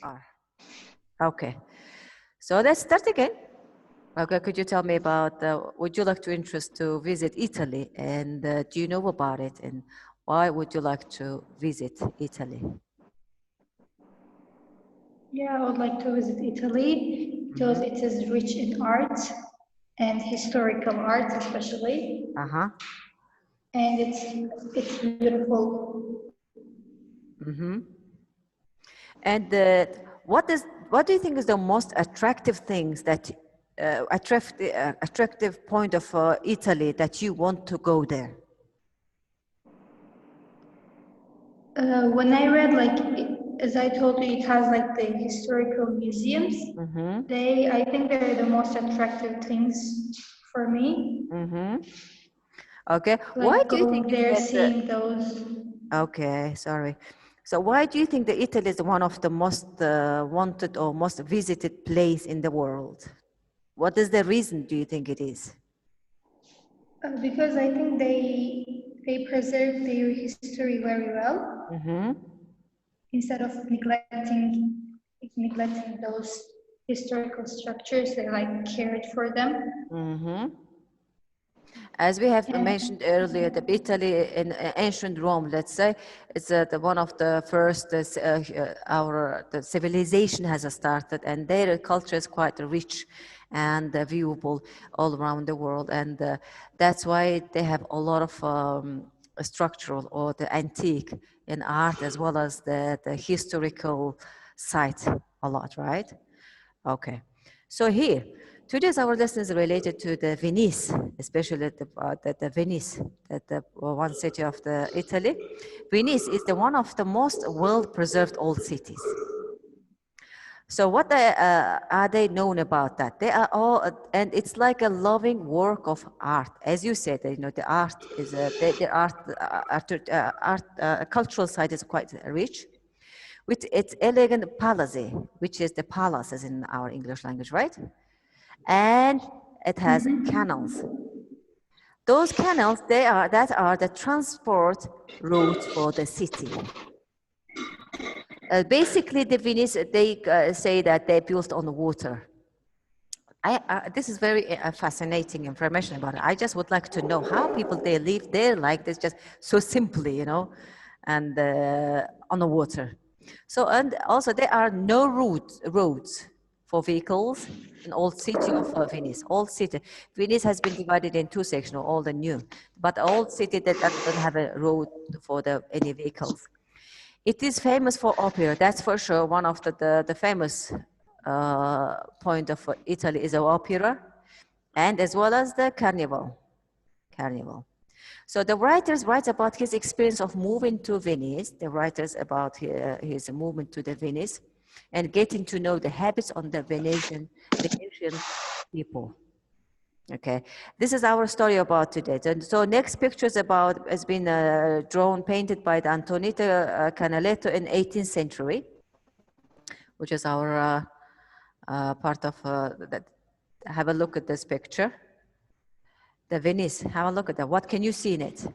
R. Okay. So let's start again. Okay, could you tell me about, would you like to interest to visit Italy, and do you know about it, and why would you like to visit Italy? Yeah, I would like to visit Italy because it is rich in art and historical art especially. Uh-huh. And it's beautiful. And what do you think is the most attractive things that, attractive point of Italy that you want to go there? When I read, like, as I told you, it has like the historical museums. I think they're the most attractive things for me. Okay. Why Like do you think going is there, that? seeing those. Okay, sorry. So why do you think that Italy is one of the most wanted or most visited place in the world? What is the reason, do you think it is? Because I think they preserve their history very well instead of neglecting those historical structures. They like cared for them. As we have mentioned earlier, the Italy in ancient Rome, let's say, it's one of the first the civilization has started, and their culture is quite rich and viewable all around the world, and that's why they have a lot of structural or the antique in art as well as the historical site a lot, right? Okay. So here, today's our lesson is related to the Venice, especially the Venice, the one city of the Italy. Venice is the one of the most well-preserved old cities. So what are they known about that? They are all, and it's like a loving work of art. As you said, you know, the art is, the cultural side is quite rich. With its elegant palazzi, which is the palaces in our English language, right? And it has canals. Those canals, that are the transport routes for the city. Basically, the Venice, they say that they're built on the water. This is very fascinating information about it. I just would like to know how people they live there like this, just so simply, you know, and on the water. So, and also there are no roads for vehicles in old city of Venice. Old city, Venice has been divided in two sections, old and new. But old city that doesn't have a road for any vehicles. It is famous for opera, that's for sure. One of the famous point of Italy is the opera, and as well as the carnival. So the writers write about his experience of moving to Venice, the writers about his movement to the Venice, and getting to know the habits of the Venetian people. Okay, this is our story about today. So next picture is has been drawn, painted by the Antonita Canaletto in 18th century, which is our part of that. Have a look at this picture. The Venice, have a look at that. What can you see in it?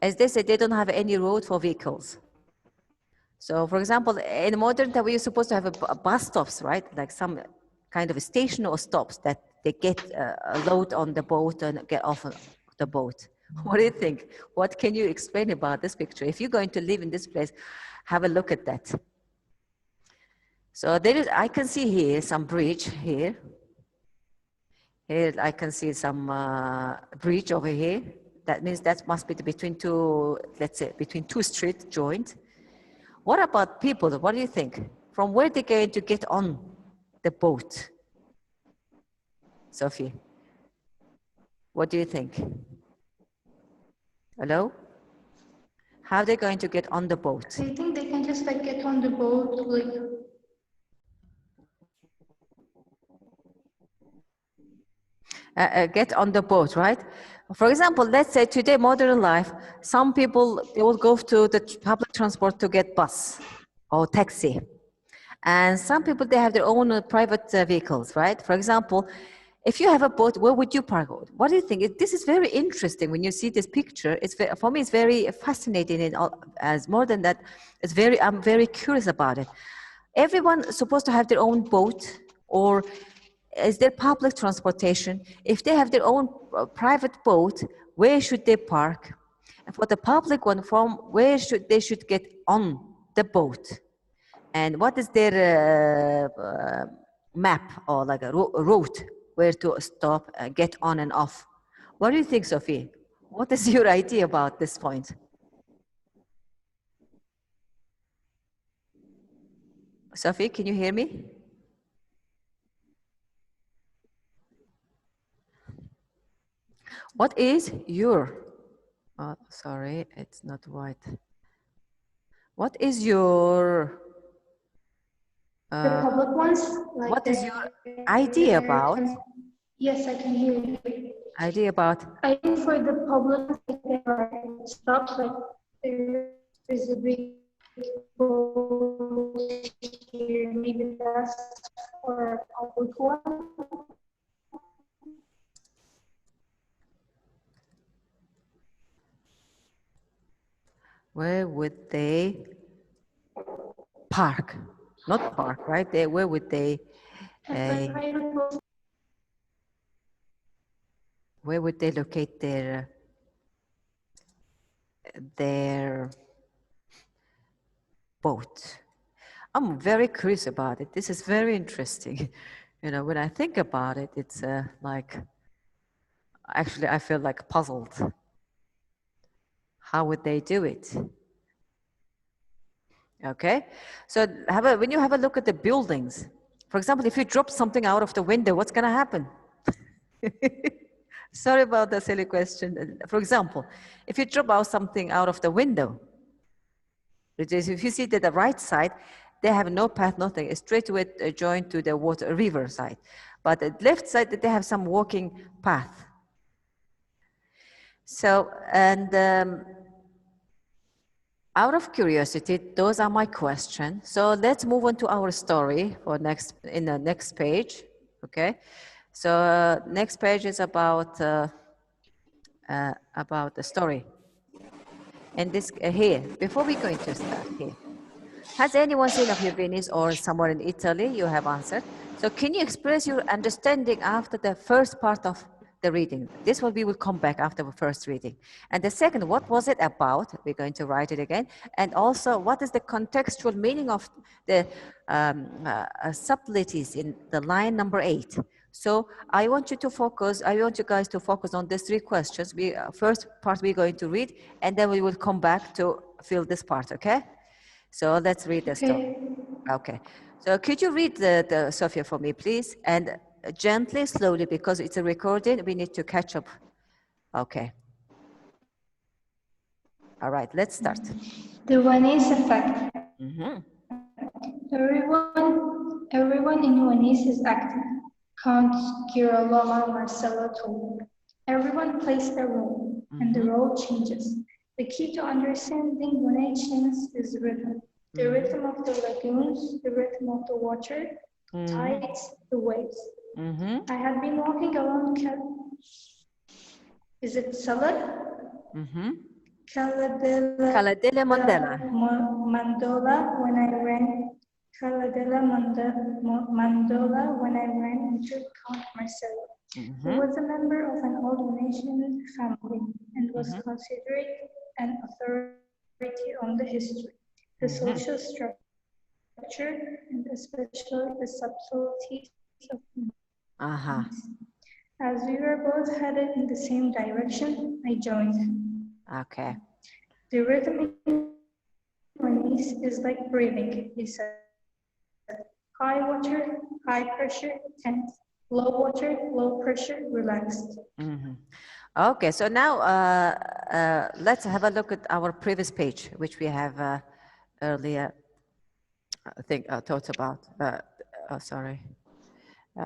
As they said, they don't have any road for vehicles. So for example, in modern time, we're supposed to have a bus stops, right? Like some kind of a station or stops that they get a load on the boat and get off the boat. What do you think? What can you explain about this picture? If you're going to live in this place, have a look at that. So there is, I can see here some bridge here. Here I can see some bridge over here. That means that must be between two, let's say, between two streets joined. What about people? What do you think? From where they're going to get on the boat? Sophie, what do you think? Hello? How are they going to get on the boat? I think they can just like get on the boat, like. Get on the boat, right? For example, let's say today, modern life, some people, they will go to the public transport to get bus or taxi. And some people, they have their own private vehicles, right? For example, if you have a boat, where would you park? What do you think? This is very interesting when you see this picture. It's for me, it's very fascinating. And as more than that, I'm very curious about it. everyone supposed to have their own boat, or is there public transportation? If they have their own private boat, where should they park? And for the public one, from where they should get on the boat? And what is their map or like a route where to stop, get on and off? What do you think, Sophie? What is your idea about this point? Sophie, can you hear me? What is your, oh, sorry, it's not white. What is your, the public ones? Like what is your idea about? Yes, I can hear you. Idea about? I think for the public, like, there are stops, like there is a big boat here, maybe that's for a public one. Where would they park? Not park, right? Where would they? Where would they locate their boat? I'm very curious about it. This is very interesting. You know, when I think about it, it's like, actually, I feel like puzzled. How would they do it? Okay, so when you have a look at the buildings, for example, if you drop something out of the window, what's going to happen? Sorry about the silly question. For example, if you drop out something out of the window, which is if you see that the right side, they have no path, nothing. It's straight away joined to the river side. But the left side, they have some walking path. So, and out of curiosity, those are my questions. So let's move on to our story for in the next page. Okay. So next page is about the story. And this here, before we go into start here, has anyone seen of your Venice or somewhere in Italy? You have answered. So can you express your understanding after the first part of the reading? This will we will come back after the first reading. And the second, what was it about? We're going to write it again. And also, what is the contextual meaning of the subtleties in the line number 8? So I want you guys to focus on these 3 questions. First part we're going to read, and then we will come back to fill this part, okay? So let's read the story. Okay. So could you read the Sophia for me, please? And gently, slowly, because it's a recording, we need to catch up. Okay. All right, let's start. The Venice effect. Everyone in Venice is active. Count Girolamo Marcello told. Everyone plays their role, and the role changes. The key to understanding Venetians is rhythm. The rhythm of the lagoons, the rhythm of the water, tides, the waves. I had been walking along is it Salad? Caladella Mandola when I ran. Caladella Mandola when I ran into Count Marcello. He was a member of an old Venetian family and was considered an authority on the history, the social structure, and especially the subtleties of Venice. As we were both headed in the same direction, I joined him. Okay. The rhythm in Venice is like breathing, he said. High water, high pressure, tense. Low water, low pressure, relaxed. Okay, so now let's have a look at our previous page, which we have earlier, I think, thought about.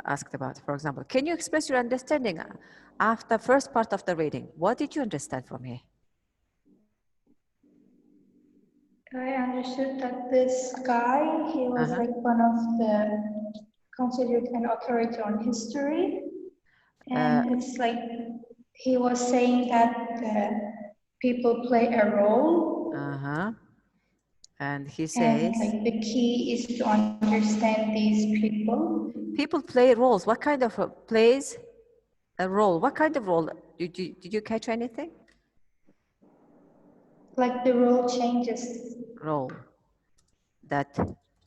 Asked about. For example, can you express your understanding after first part of the reading? What did you understand from here? I understood that this guy, he was like one of the considered an authority on history, and it's like he was saying that people play a role. And he And says, like the key is to understand these people. people play roles. What kind of plays a role? What kind of role? Did you catch anything? Like the role changes. Role that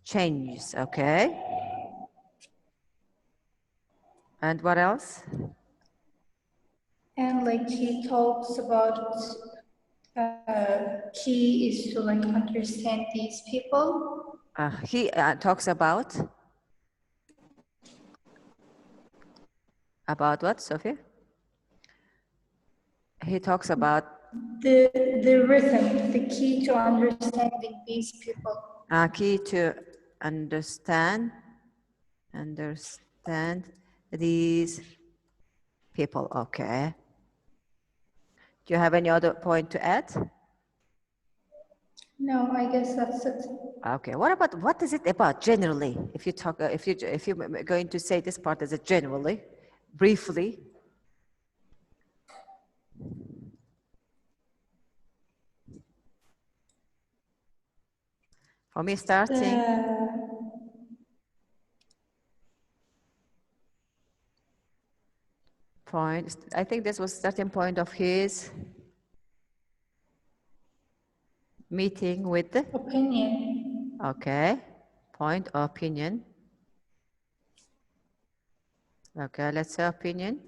changes, okay? And what else? And like he talks about key is to like understand these people. He talks about what, Sophia? He talks about The rhythm, the key to understanding these people. key to understand these people. Okay. Do you have any other point to add? No, I guess that's it. Okay. What is it about generally? If you talk, if you're going to say this part as a generally, briefly. For me, starting point. I think this was starting point of his meeting with the opinion. Okay. Point opinion. Okay, let's say opinion.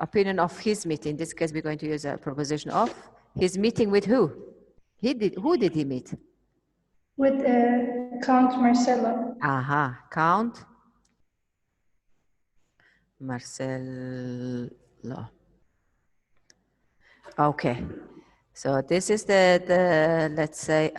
Opinion of his meeting. In this case, we're going to use a preposition of. His meeting with who? Who did he meet? With Count Marcello. Aha, Count Marcello. Okay, so this is the let's say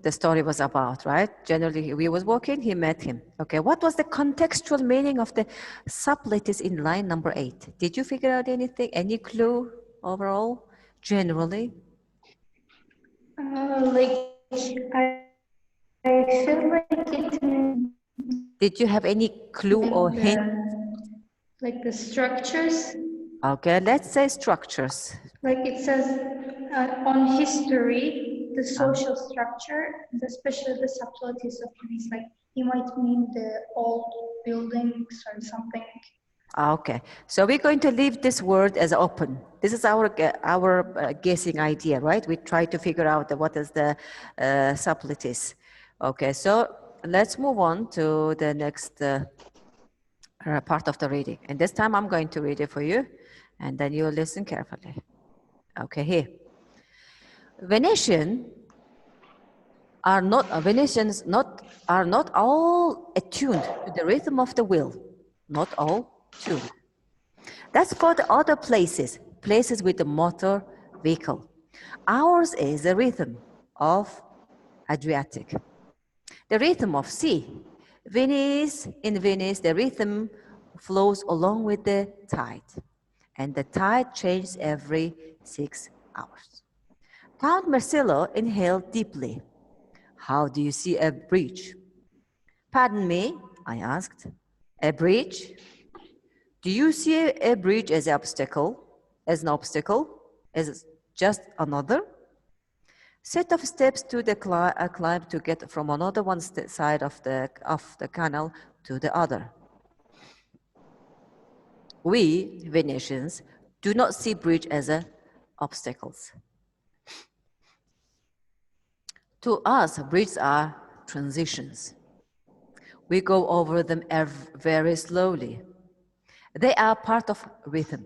the story was about, right? Generally, we was walking, he met him. Okay, what was the contextual meaning of the subletters in line number 8? Did you figure out anything, any clue overall, generally? Like, I feel like it means Did you have any clue or hint? like the structures. Okay, let's say structures. Like it says on history, the social structure, and especially the subtleties of these, like you might mean the old buildings or something. Okay, so we're going to leave this word as open. This is our guessing idea, right? We try to figure out what is the subtleties. Okay, so let's move on to the next part of the reading. And this time I'm going to read it for you, and then you listen carefully. Okay, here. Venetians are not all attuned to the rhythm of the wheel. Not all tuned. That's for the other places with the motor vehicle. Ours is the rhythm of Adriatic. The rhythm of sea. In Venice, the rhythm flows along with the tide. And the tide changes every 6 hours. Count Marcello inhaled deeply. How do you see a bridge? Pardon me, I asked. A bridge? Do you see a bridge as an obstacle? As just another set of steps to the climb to get from another one side of the canal to the other. We, Venetians, do not see bridge as obstacles. To us, bridges are transitions. We go over them very slowly. They are part of rhythm.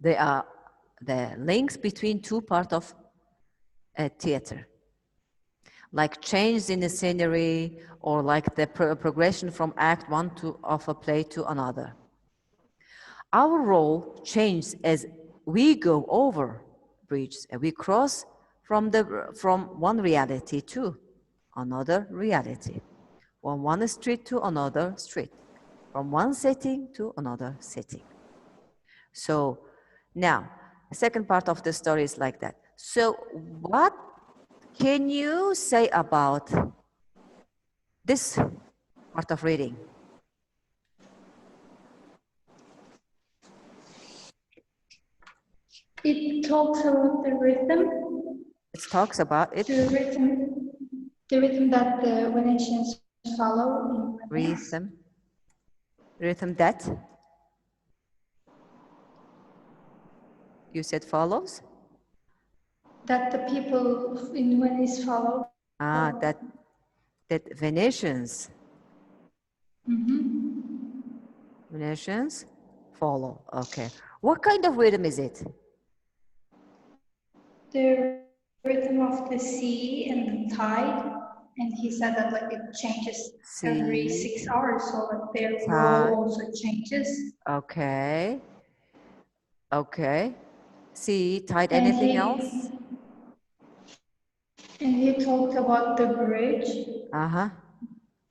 They are the links between two parts of a theater, like change in the scenery or like the progression from act one of a play to another. Our role changes as we go over bridges and we cross from one reality to another reality, from one street to another street, from one setting to another setting. So now, the second part of the story is like that. So what can you say about this part of reading? It talks about the rhythm. It talks about it. The rhythm that the Venetians follow in Venice. Rhythm that you said follows? That the people in Venice follow. Ah, that Venetians. Venetians follow. Okay. What kind of rhythm is it? The rhythm of the sea and the tide. And he said that like it changes every 6 hours, so like their role also changes. Okay. Okay. Sea, tide, anything else? And he talked about the bridge. Uh-huh.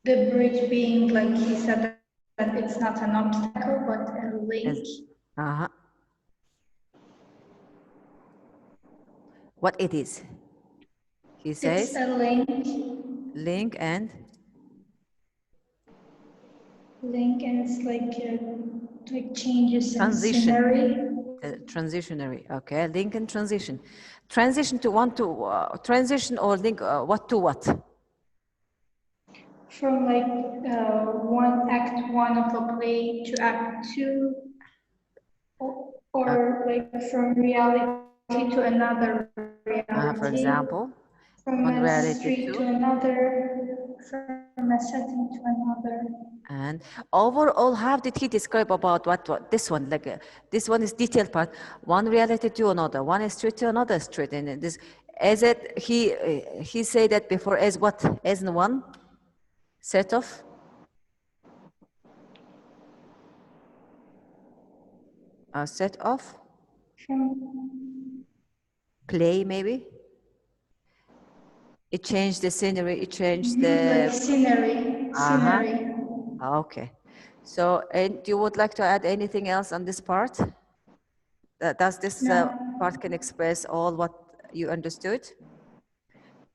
The bridge being like he said that it's not an obstacle but a link. Uh-huh. What it is? He says? It's a link. Link and? Link and it's like changes in Transition. scenery. Transitionary. Okay. Link and transition. Transition to one to transition or link what to what? From like act one of a play to act two, or like from reality to another reality. For example, from one a reality street to to another, from a setting to another. and overall, how did he describe about what this one? Like this one is detailed part. One reality to another, one street to another street, and this as it he said that before as what as in one set of a set of From play maybe. It changed the scenery. It changed like the scenery. Okay. So, and you would like to add anything else on this part? Does this No. part can express all what you understood?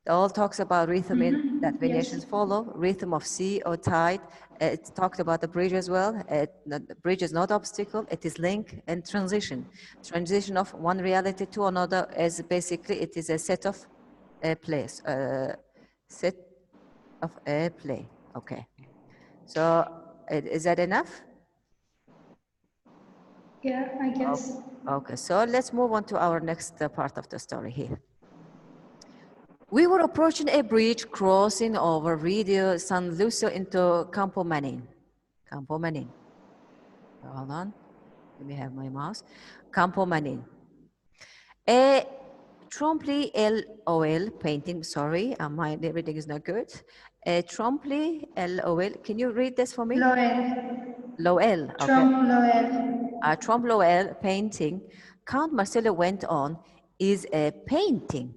It all talks about rhythm in that Venetians follow, rhythm of sea or tide. It talked about the bridge as well. The bridge is not obstacle, it is link and transition. Transition of one reality to another as basically it is a set of plays, set of a play. Okay. So is that enough? Yeah, I guess. Okay, so let's move on to our next part of the story here. We were approaching a bridge crossing over Rio San Lucio into Campo Manin. Campo Manin. Hold on. Let me have my mouse. Campo Manin. A Trompe LOL painting, sorry, my reading is not good. A Trompe LOL, can you read this for me? Loel, okay. Trompe Loel painting, Count Marcelo went on, is a painting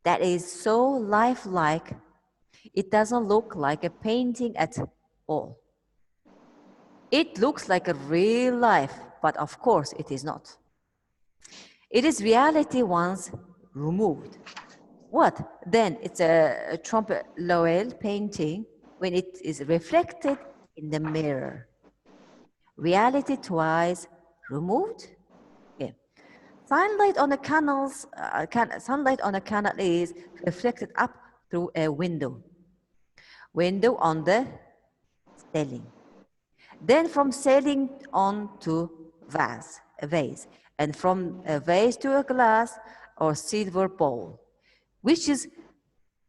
that is so lifelike, it doesn't look like a painting at all. It looks like a real life, but of course it is not. It is reality once removed. What? Then it's a Trompe Loel painting when it is reflected in the mirror. Reality twice removed? Yeah. Sunlight on the sunlight on a canal is reflected up through a window. Window on the ceiling. Then from ceiling on to a vase, and from a vase to a glass or silver bowl, which is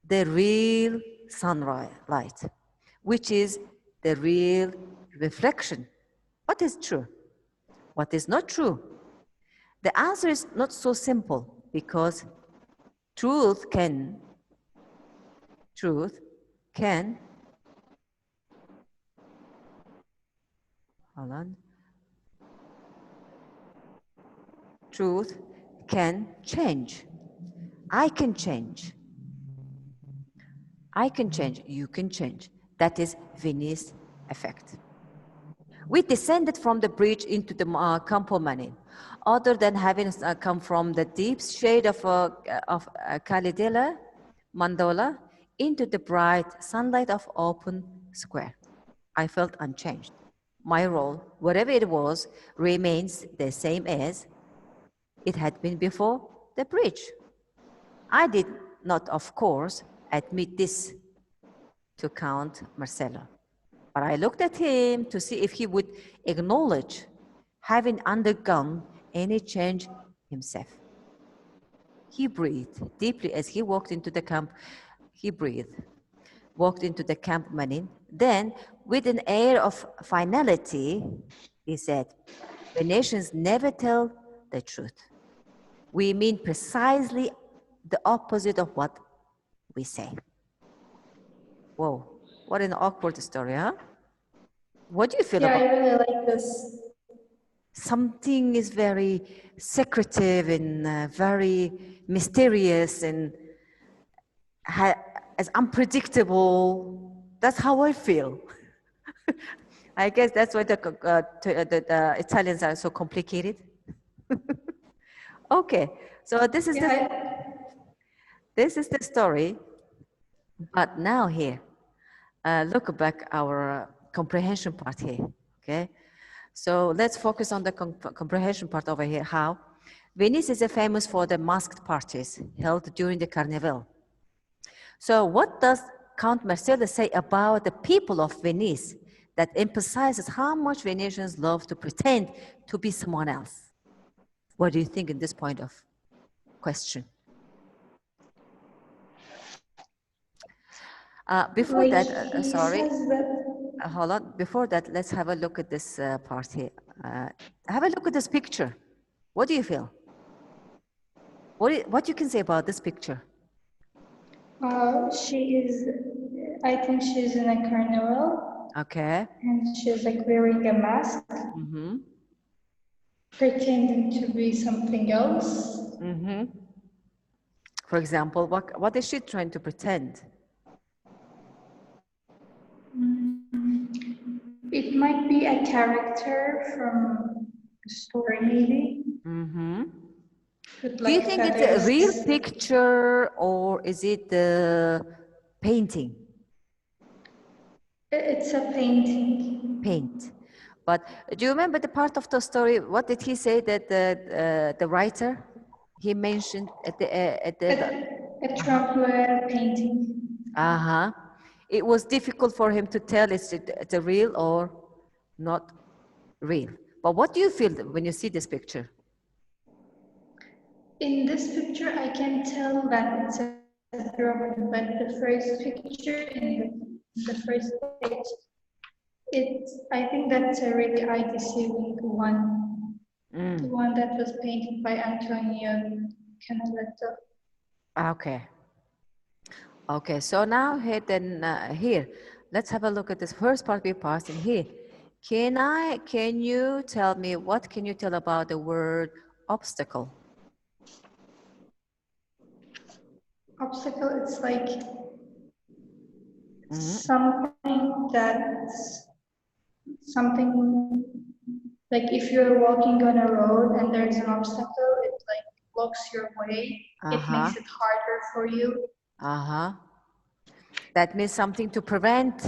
the real sunlight, which is the real reflection. What is true? What is not true? The answer is not so simple because truth can, hold on, truth can change. I can change. I can change, you can change. That is Venice effect. We descended from the bridge into the Campo Manin. Other than having come from the deep shade of Calidella, Mandola, into the bright sunlight of open square. I felt unchanged. My role, whatever it was, remains the same as It had been before the bridge. I did not, of course, admit this to Count Marcello, but I looked at him to see if he would acknowledge having undergone any change himself. He breathed deeply as he walked into the camp. He breathed, walked into the camp Manin. Then, with an air of finality, he said, "Venetians never tell the truth. We mean precisely the opposite of what we say." Whoa, what an awkward story, huh? What do you feel about Yeah, I really like this. something is very secretive and very mysterious and as unpredictable. That's how I feel. I guess that's why the Italians are so complicated. Okay, so this is the story. But now here, look back our comprehension part here. Okay, so let's focus on the comprehension part over here. How Venice is famous for the masked parties held during the Carnival. So what does Count Marcello say about the people of Venice that emphasizes how much Venetians love to pretend to be someone else? What do you think in this point of question? Before like that, he sorry, says that. hold on. Before that, let's have a look at this part here. Have a look at this picture. What do you feel? What you can say about this picture? She is, I think she's in a carnival. Okay. And she's like wearing a mask, pretending to be something else. For example, what is she trying to pretend? It might be a character from a story, maybe. With Do you like think it's a feathers. real picture or is it the painting? It's a painting. Paint. But do you remember the part of the story? What did he say that the writer he mentioned at the A Trump painting. It was difficult for him to tell it's a real or not real. But what do you feel when you see this picture? In this picture, I can tell that it's a drawing, but the first picture in the first page, I think that's a really eye-deceiving one. The one that was painted by Antonio Canaletto. Okay. Okay, so now here, let's have a look at this first part we passed in here. Can you tell me, what can you tell about the word obstacle? Obstacle, it's like something that's something like if you're walking on a road and there's an obstacle, it like blocks your way. It makes it harder for you. That means something to prevent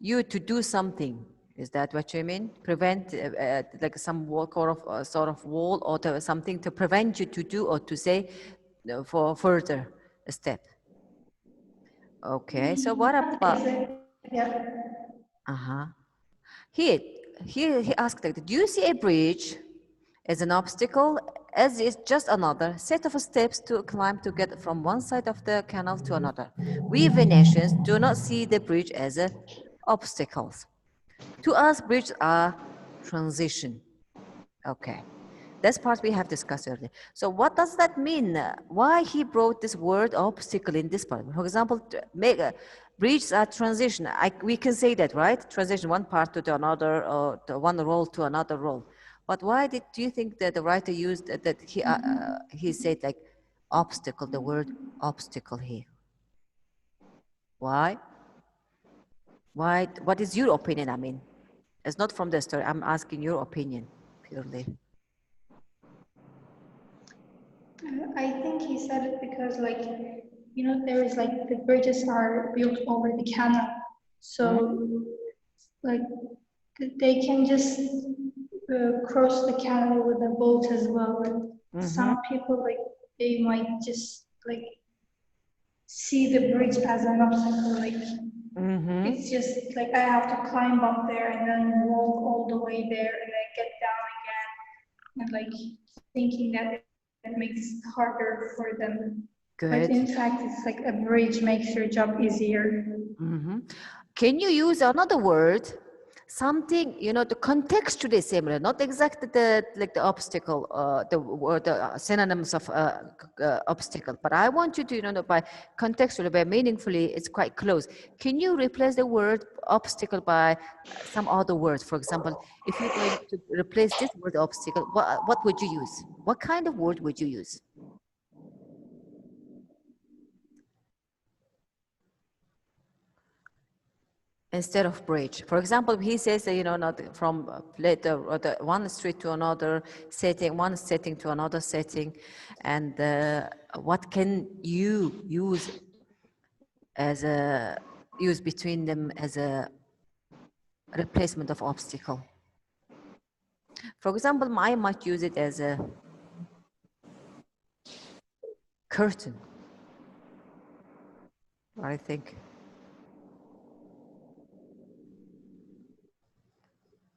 you to do something. Is that what you mean? Prevent like some sort of wall or something to prevent you to do or to say for further a step. Okay, so what about? Yeah. Here, he asked, like, do you see a bridge as an obstacle, as is just another set of steps to climb to get from one side of the canal to another? We Venetians do not see the bridge as obstacles. To us, bridges are transition. Okay. That's part we have discussed earlier. So what does that mean? Why he brought this word obstacle in this part? For example, bridges are transition. We can say that, right? Transition one part to another, or to one role to another role. But why do you think that the writer used that he said like obstacle, the word obstacle here? Why? Why? What is your opinion? I mean, it's not from the story. I'm asking your opinion purely. I think he said it because, like, you know, there is like the bridges are built over the canal, so like they can just cross the canal with a boat as well. some people like they might just like see the bridge as an obstacle. Like it's just like I have to climb up there and then walk all the way there and then get down again, and like thinking that it makes it harder for them. But Good. in fact, it's like a bridge makes your job easier. Can you use another word? Something, you know, the contextually similar, not exactly the like the obstacle, the word, the synonyms of obstacle. But I want you to, you know, by contextually, by meaningfully, it's quite close. Can you replace the word obstacle by some other word? For example, if you're going to replace this word obstacle, what would you use? What kind of word would you use? Instead of bridge. For example, he says, you know, not from the one street to another setting, one setting to another setting, and what can you use as a use between them as a replacement of obstacle? For example, I might use it as a curtain, I think.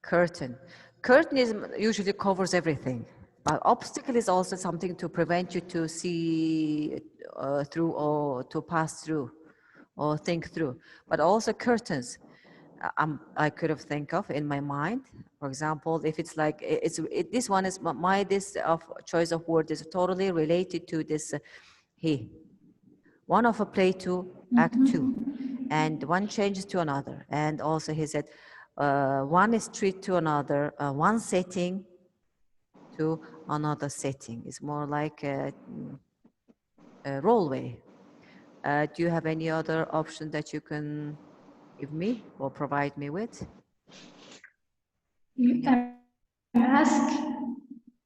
Curtain. Curtain is usually covers everything. But obstacle is also something to prevent you to see through or to pass through or think through. But also curtains, I could have think of in my mind. For example, if it's like this one is this of choice of word is totally related to this. He, one of a play to act two, and one changes to another. And also he said, one street to another, one setting to another setting. It's more like a rollway. Do you have any other option that you can give me or provide me with? A mask.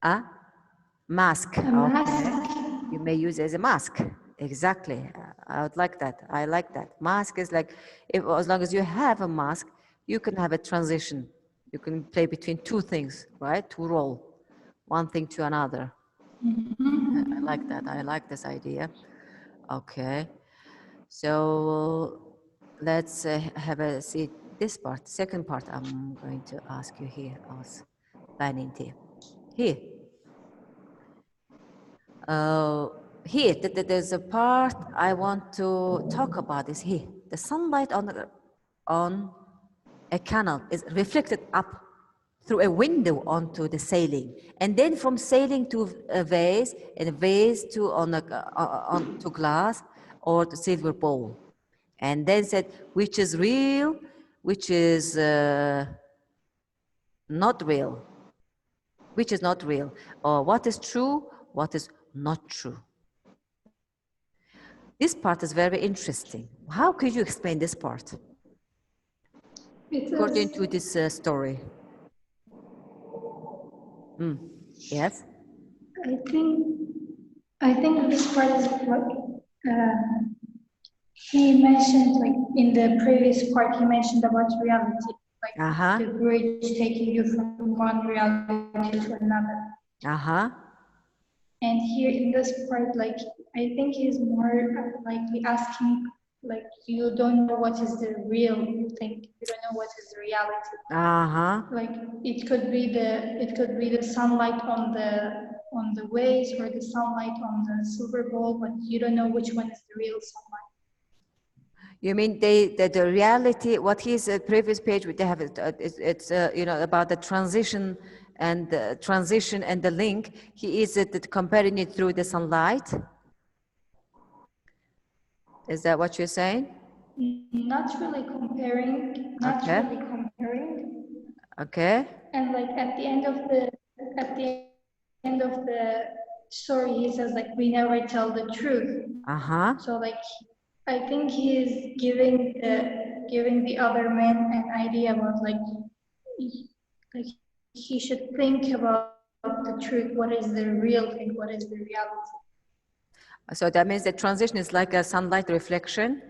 A mask. A Okay. mask. You may use as a mask. Exactly. I would like that. I like that. Mask is like, as long as you have a mask, you can have a transition. You can play between two things, right? To roll one thing to another. I like that. I like this idea. Okay. So let's have a see this part. Second part, I'm going to ask you here. I was planning to here. Here, there's a part I want to talk about is here. The sunlight on a canal is reflected up through a window onto the ceiling, and then from ceiling to a vase, and a vase to onto glass or the silver bowl, and then said which is real, which is not real, which is not real, or what is true, what is not true. This part is very interesting. How could you explain this part? According to this story. Yes? I think this part is what he mentioned, like in the previous part, he mentioned about reality, like the bridge taking you from one reality to another. And here in this part, like I think he's more likely asking, like you don't know what is the real thing, you don't know what is reality. Like it could be the sunlight on the waves or the sunlight on the silver ball, but you don't know which one is the real sunlight. You mean the reality? What his previous page they have it's you know about the transition and the link. He is comparing it through the sunlight. Is that what you're saying? Not really comparing. Not okay. really comparing. Okay. And like at the end of the story, he says like we never tell the truth. So like I think he is giving the other man an idea about like he should think about the truth. What is the real thing? What is the reality? So that means the transition is like a sunlight reflection.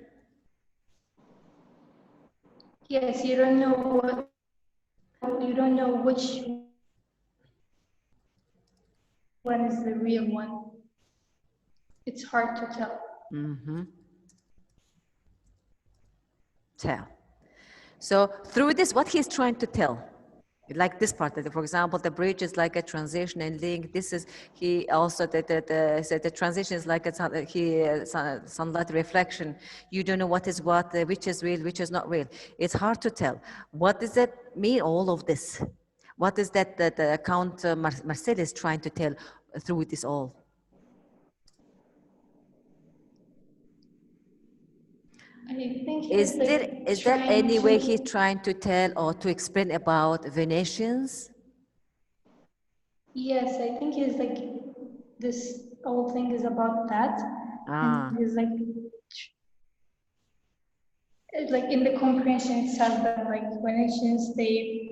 Yes, you don't know which one is the real one. It's hard to tell. Tell. So through this, what he's trying to tell, like this part, that, for example, the bridge is like a transition and link. This is, he also, said the transition is like a sunlight reflection. You don't know what is what, which is real, which is not real. It's hard to tell. What does that mean, all of this? What is that Count Marcel is trying to tell through this all? I think Is there any way he's to... trying to tell or to explain about Venetians? Yes, I think he's like, this whole thing is about that. And he's like in the comprehension itself, that like Venetians, they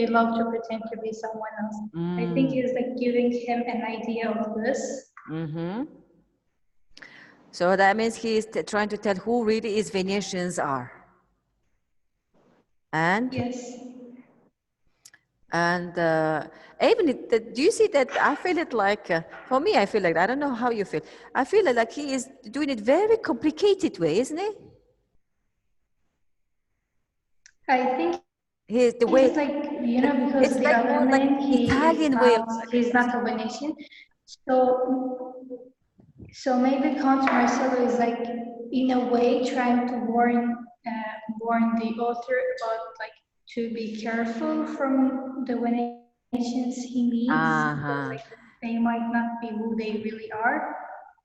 love to pretend to be someone else. I think he's like giving him an idea of this. So that means he's trying to tell who really is Venetians are. And? Yes. And even, do you see that? I feel it like, for me, I feel like, I don't know how you feel. I feel like he is doing it very complicated way, isn't he? I think he's the way, it's like, you know, because it's the like more like government, Italian way of he's not a Venetian. So maybe Count Marcello is like, in a way, trying to warn the author about like to be careful from the Venetians he meets, because like they might not be who they really are.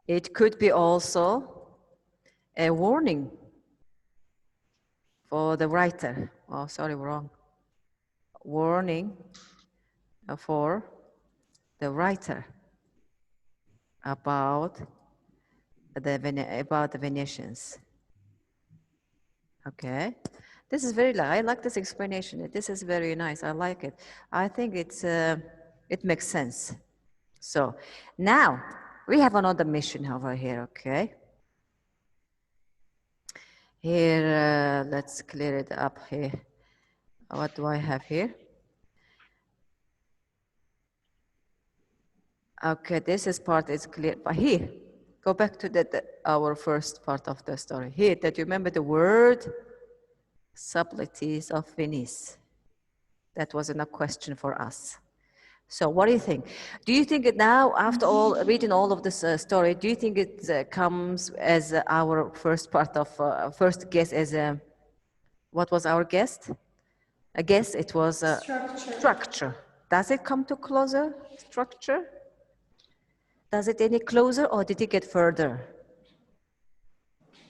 It could be also a warning for the writer. Oh, sorry, wrong. Warning for the writer about the Venetians. Okay, this is very. I like this explanation. This is very nice. I like it. I think it makes sense. So now we have another mission over here. Okay. Here, let's clear it up here. What do I have here? Okay, this is part is clear, but here, go back to our first part of the story. Here, that you remember the word subtleties of Venice. That wasn't a question for us. So what do you think? Do you think it now, after all, reading all of this story, do you think it comes as our first part of, first guess as what was our guess? I guess it was structure. Does it come to closer structure? Does it any closer, or did it get further?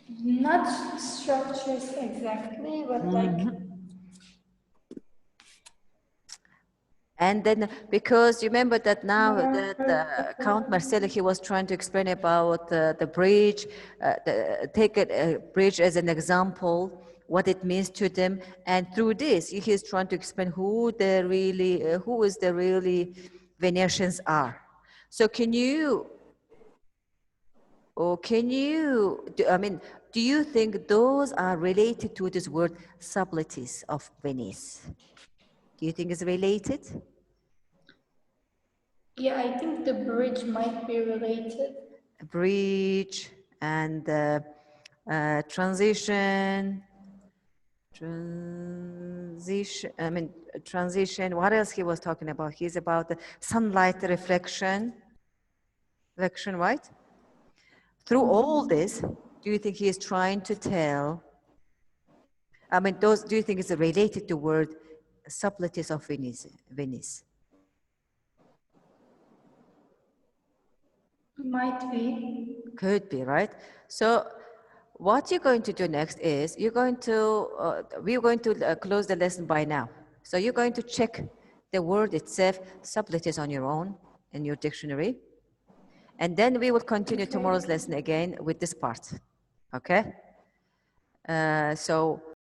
Not structures exactly, but like. And then, because you remember that now that Count Marcello, he was trying to explain about the bridge, take a bridge as an example, what it means to them, and through this, he is trying to explain who is the really Venetians are. So can you, do you think those are related to this word subtleties of Venice? Do you think it's related? Yeah, I think the bridge might be related. Bridge and transition, transition. What else he was talking about? He's about the sunlight reflection, right? Through all this, do you think he is trying to tell, do you think it's related to word subtleties of Venice? Might be. Could be, right? So what you're going to do next is we're going to close the lesson by now. So you're going to check the word itself, subtleties on your own in your dictionary. And then we will continue tomorrow's lesson again with this part. Okay? So